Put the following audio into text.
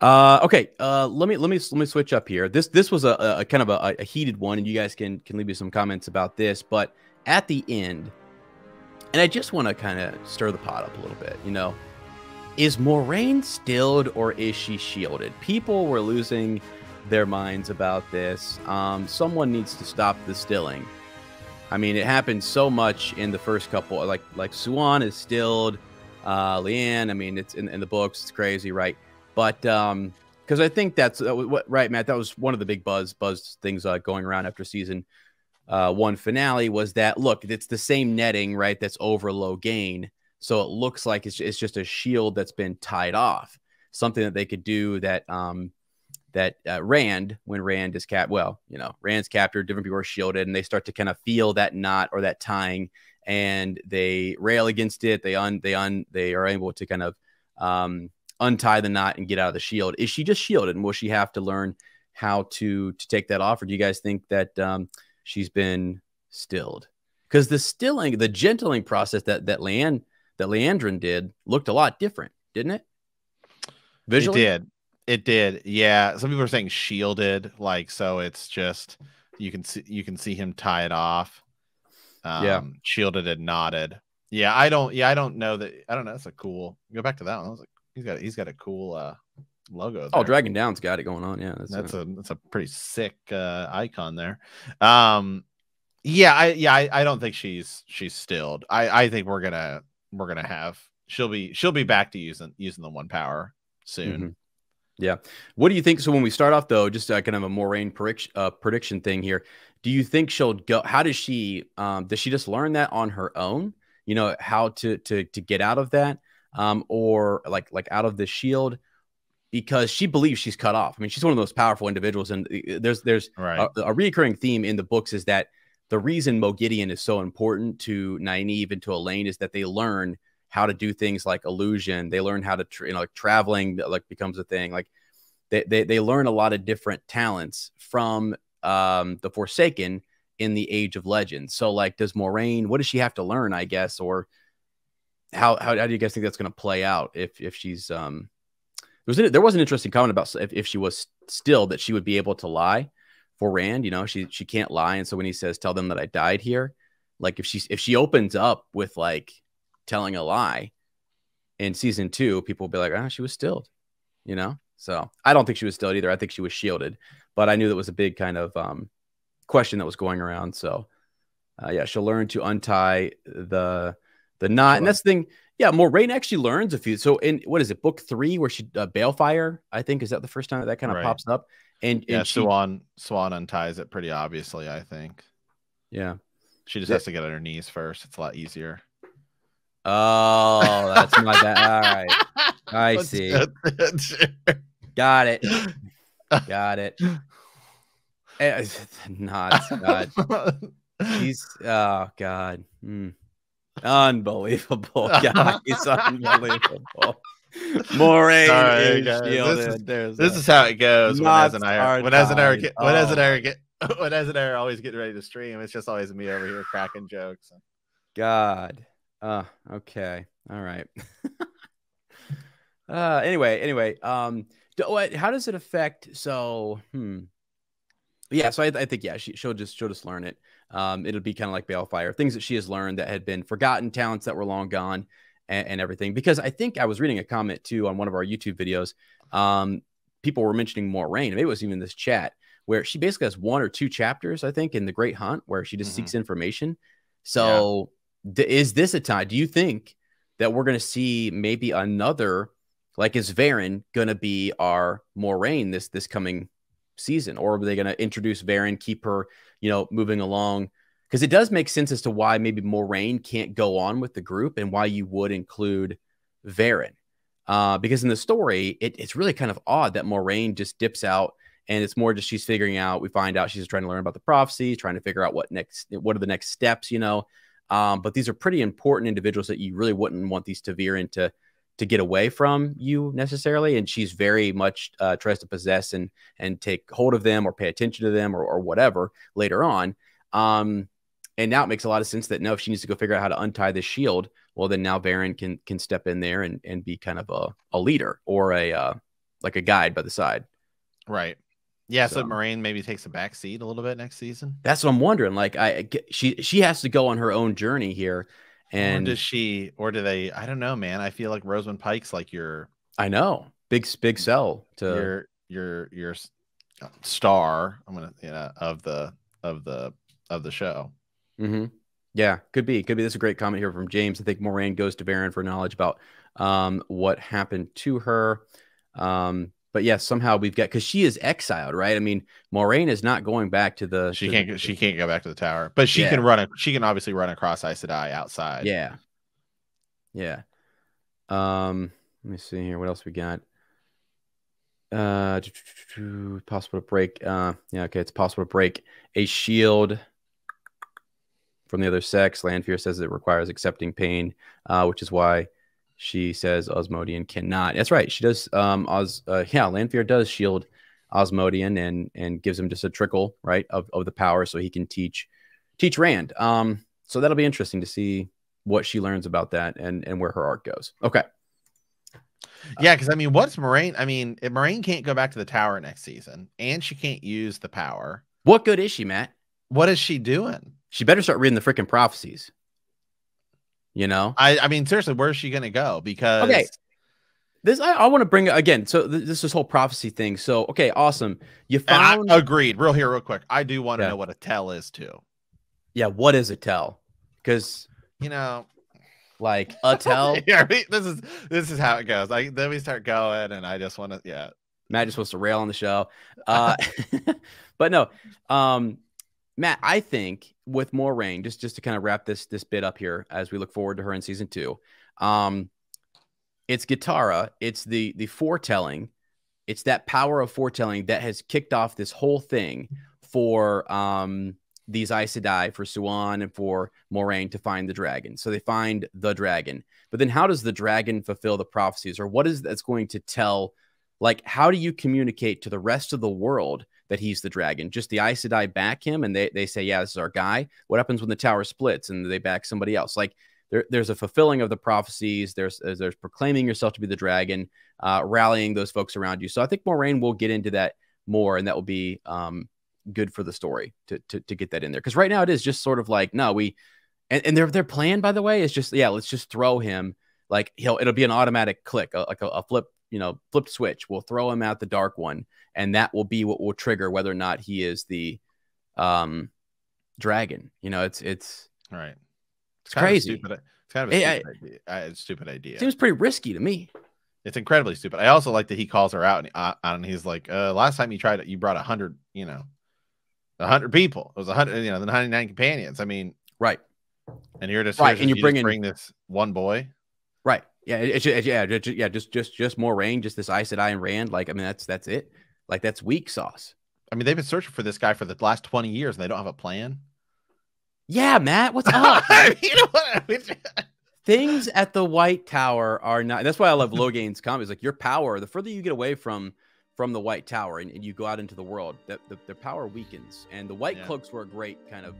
Okay. Let me switch up here. This was a kind of a heated one, and you guys can leave me some comments about this. But at the end, and I just want to kind of stir the pot up a little bit. Is Moiraine stilled or is she shielded? People were losing their minds about this. Someone needs to stop the stilling. I mean, it happened so much in the first couple. Like Suan is stilled. Leanne, I mean, it's in the books. It's crazy, right? But because I think that's right, Matt. That was one of the big buzz things going around after season one finale was that look, it's the same netting, right? That's over Logain, so it looks like it's just a shield that's been tied off. Something that they could do that Rand, when Rand is Rand's captured, different people are shielded, and they start to kind of feel that knot or that tying, and they rail against it. They are able to kind of untie the knot and get out of the shield. Is she just shielded, and will she have to learn how to take that off, or do you guys think that she's been stilled? Because the gentling process that Leandrin did looked a lot different, didn't it? Visually, it did. Yeah, some people are saying shielded, like, so it's just you can see him tie it off. Shielded and knotted. I don't know that. I don't know. That's a cool. Go back to that one. I was like, he's got a cool logo there. Oh, Dragon Down's got it going on. Yeah, that's a pretty sick icon there. I don't think she's stilled. I think we're gonna have she'll be back to using the one power soon. Mm-hmm. Yeah. What do you think? So when we start off though, just kind of a Moiraine prediction thing here. Do you think she'll go? How does she just learn that on her own? How to get out of that, or like out of the shield, because she believes she's cut off. I mean, she's one of those powerful individuals, and there's right. a recurring theme in the books is that the reason Moghedien is so important to Nynaeve and to Elaine is that they learn how to do things like illusion. They learn how to traveling becomes a thing. Like they learn a lot of different talents from the Forsaken in the Age of Legends. So like, does Moiraine, what does she have to learn, I guess, or how do you guys think that's going to play out if she's there was an interesting comment about if she was still, that she would be able to lie for Rand. She can't lie, and so when he says tell them that I died here, like if she opens up with like telling a lie in season 2, people will be like, she was stilled, so I don't think she was stilled either. I think she was shielded, but I knew that was a big kind of question that was going around. So she'll learn to untie the knot. Sure. And that's the thing. Yeah, Moiraine actually learns a few. So in what is it, book 3, where she Balefire, I think, is that the first time that kind of pops up? And Swan unties it pretty obviously, I think. Yeah, she just has to get on her knees first. It's a lot easier. Oh, that's my bad. All right, I see. Got it. Not God. He's God. Unbelievable. God, he's unbelievable. Moiraine is shielded. This is how it goes when Ez and I always getting ready to stream. It's just always me over here cracking jokes. God. Okay. All right. Anyway, how does it affect? So, yeah. So I think she'll just learn it. It'll be kind of like Balefire, things that she has learned that had been forgotten, talents that were long gone, and everything. Because I think I was reading a comment too on one of our YouTube videos. People were mentioning Moiraine. Maybe it was even this chat where she basically has 1 or 2 chapters, I think, in the Great Hunt where she just seeks information. So is this a time? Do you think that we're going to see maybe another, like, is Varen going to be our Moiraine this coming season, or are they going to introduce Varen, keep her, moving along? Because it does make sense as to why maybe Moiraine can't go on with the group and why you would include Varen. Because in the story, it's really kind of odd that Moiraine just dips out, and it's more just she's figuring out. We find out she's trying to learn about the prophecy, trying to figure out what are the next steps, But these are pretty important individuals that you really wouldn't want these to veer into to get away from you necessarily. And she's very much tries to possess and take hold of them or pay attention to them or whatever later on. And now it makes a lot of sense that if she needs to go figure out how to untie this shield, well, then now Varen can step in there and be kind of a leader or a like a guide by the side. Right. Yeah. So So Moiraine maybe takes a back seat a little bit next season. that's what I'm wondering. Like she has to go on her own journey here. Or And does she, or do they, I don't know, man. I feel like Rosamund Pike's like I know big sell to your star. I'm gonna, of the show. Mm-hmm. Yeah, could be. This is a great comment here from James. I think Moiraine goes to Varen for knowledge about what happened to her. But yes, somehow we've got, because she is exiled, right? I mean, Moiraine is not going back to the. She can't go back to the tower, but she can She can obviously run across Aes Sedai outside. Yeah. Yeah. Let me see here. What else we got? Possible to break. Yeah. Okay. It's possible to break a shield from the other sex. Lanfear says it requires accepting pain, which is why she says Osmodian cannot. That's right. She does. Lanfear does shield Osmodian and gives him just a trickle, right, of the power, so he can teach Rand. So that'll be interesting to see what she learns about that and where her arc goes. Okay. Yeah, because I mean, what's Moiraine? I mean, if Moiraine can't go back to the tower next season, and she can't use the power, what good is she, Matt? What is she doing? She better start reading the freaking prophecies. You know? I mean, seriously, where's she gonna go? Because this I want to bring again. So this whole prophecy thing. So okay, awesome. You found agreed. Real quick. I do want to know what a tell is too. Yeah, what is a tell? Because like a tell. Yeah, this is how it goes. Like then we start going, and I just want to Matt just wants to rail on the show. But no, Matt, I think with Moiraine, just to kind of wrap this bit up here as we look forward to her in season 2, it's Gitara, it's the foretelling, it's that power of foretelling that has kicked off this whole thing for these Aes Sedai, for Siuan and for Moiraine to find the dragon. So they find the dragon, but then how does the dragon fulfill the prophecies, or what is that's going to tell? Like, how do you communicate to the rest of the world that he's the dragon? Just the Aes Sedai back him and they say, yeah, this is our guy. What happens when the tower splits and they back somebody else? Like there's a fulfilling of the prophecies. There's proclaiming yourself to be the dragon, rallying those folks around you. So I think Moiraine will get into that more, and that will be good for the story to get that in there. Because right now it is just sort of like, no, and their plan, by the way, is just, yeah, let's just throw him. Like it'll be an automatic click, like a flip, flipped switch. We'll throw him out the dark one, and that will be what will trigger whether or not he is the dragon. It's right. It's crazy. It's kind of a stupid idea. Seems pretty risky to me. It's incredibly stupid. I also like that he calls her out, and he's like, last time you tried it, you brought 100, 100 people. It was 100, the 99 companions. I mean, right. And you're just right, and you bring this one boy. Right. Yeah. Just Moiraine, just this Aes Sedai and Rand. Like, I mean, that's it. Like, that's weak sauce. I mean, they've been searching for this guy for the last 20 years, and they don't have a plan. Yeah, Matt, what's up? You know what I mean? Things at the White Tower are not. That's why I love Loghain's comments. Like, your power, the further you get away from the White Tower and you go out into the world, that the power weakens. And the White Cloaks were a great kind of,